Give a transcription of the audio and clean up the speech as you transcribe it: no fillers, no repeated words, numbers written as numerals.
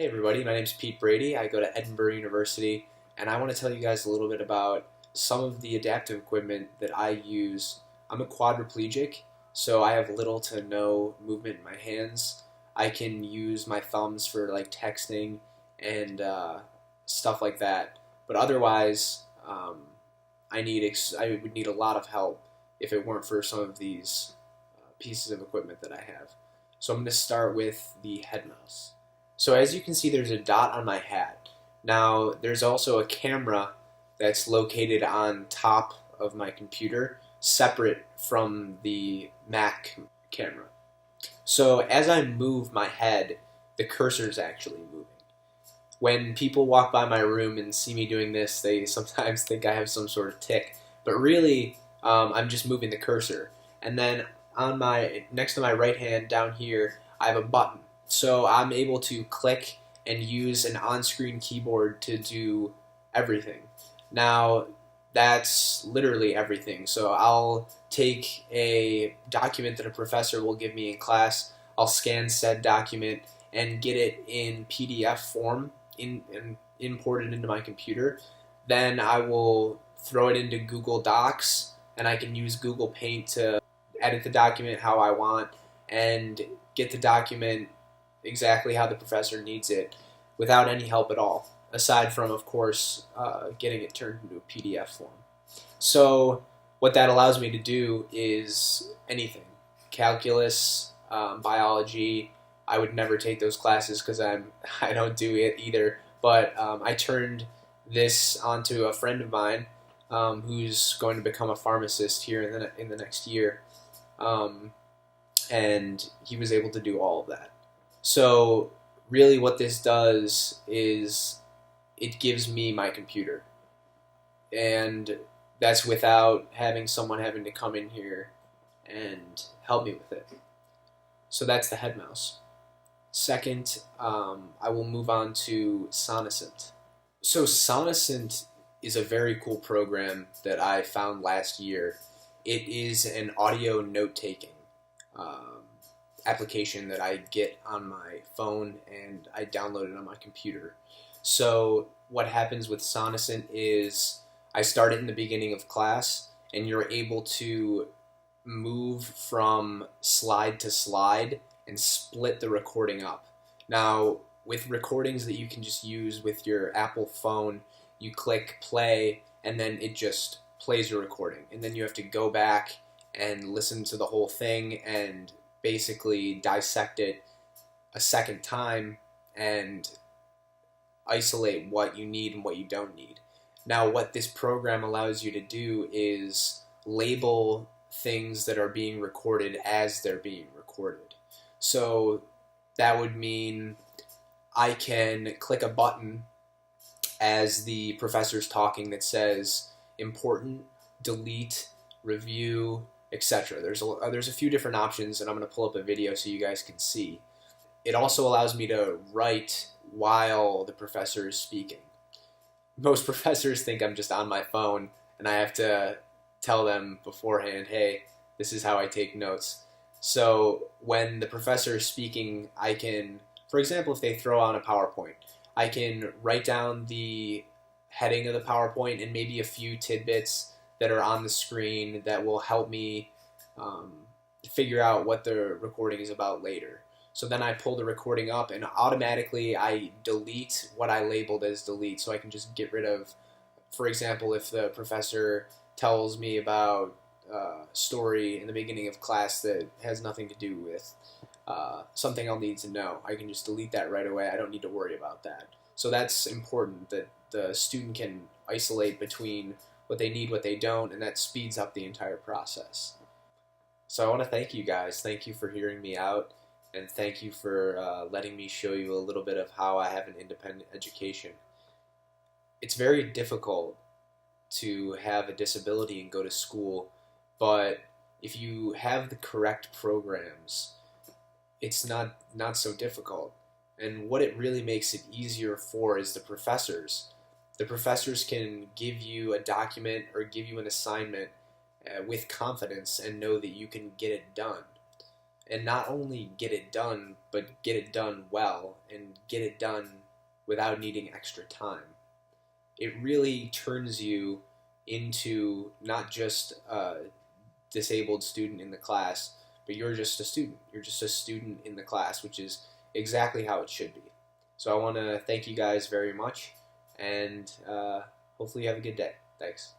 Hey everybody, my name is Pete Brady. I go to Edinboro University, and I want to tell you guys a little bit about some of the adaptive equipment that I use. I'm a quadriplegic, so I have little to no movement in my hands. I can use my thumbs for like texting and stuff like that, but otherwise, I would need a lot of help if it weren't for some of these pieces of equipment that I have. So I'm going to start with the head mouse. So as you can see, there's a dot on my hat. Now, there's also a camera that's located on top of my computer, separate from the Mac camera. So as I move my head, the cursor is actually moving. When people walk by my room and see me doing this, they sometimes think I have some sort of tic, but really, I'm just moving the cursor. And then on my next to my right hand down here, I have a button. So I'm able to click and use an on-screen keyboard to do everything. Now, that's literally everything. So I'll take a document that a professor will give me in class, I'll scan said document and get it in PDF form and import it into my computer. Then I will throw it into Google Docs, and I can use Google Paint to edit the document how I want and get the document exactly how the professor needs it without any help at all, aside from, of course, getting it turned into a PDF form. So what that allows me to do is anything. Calculus, biology. I would never take those classes because I don't do it either, but I turned this onto a friend of mine who's going to become a pharmacist here in the next year, and he was able to do all of that. So really what this does is it gives me my computer, and that's without having someone having to come in here and help me with it. So that's the head mouse. Second, I will move on to Sonocent. So Sonocent is a very cool program that I found last year. It is an audio note-taking application that I get on my phone, and I download it on my computer. So what happens with Sonocent is I start it in the beginning of class, and you're able to move from slide to slide and split the recording up. Now, with recordings that you can just use with your Apple phone, you click play, and then it just plays your recording. And then you have to go back and listen to the whole thing and basically dissect it a second time and isolate what you need and what you don't need. Now, what this program allows you to do is label things that are being recorded as they're being recorded. So that would mean I can click a button as the professor's talking that says important, delete, review, etc. There's a few different options, and I'm going to pull up a video so you guys can see. It also allows me to write while the professor is speaking. Most professors think I'm just on my phone, and I have to tell them beforehand, hey, this is how I take notes. So when the professor is speaking, I can, for example, if they throw on a PowerPoint, I can write down the heading of the PowerPoint and maybe a few tidbits that are on the screen that will help me figure out what the recording is about later. So then I pull the recording up, and automatically I delete what I labeled as delete, so I can just get rid of, for example, if the professor tells me about a story in the beginning of class that has nothing to do with something I'll need to know, I can just delete that right away. I don't need to worry about that. So that's important, that the student can isolate between what they need, what they don't, and that speeds up the entire process. So I want to thank you guys. Thank you for hearing me out, and thank you for letting me show you a little bit of how I have an independent education. It's very difficult to have a disability and go to school, but if you have the correct programs, it's not so difficult. And what it really makes it easier for is the professors. The professors can give you a document or give you an assignment with confidence and know that you can get it done. and not only get it done, but get it done well and get it done without needing extra time. It really turns you into not just a disabled student in the class, but you're just a student. You're just a student in the class, which is exactly how it should be. So I want to thank you guys very much, and hopefully you have a good day. Thanks.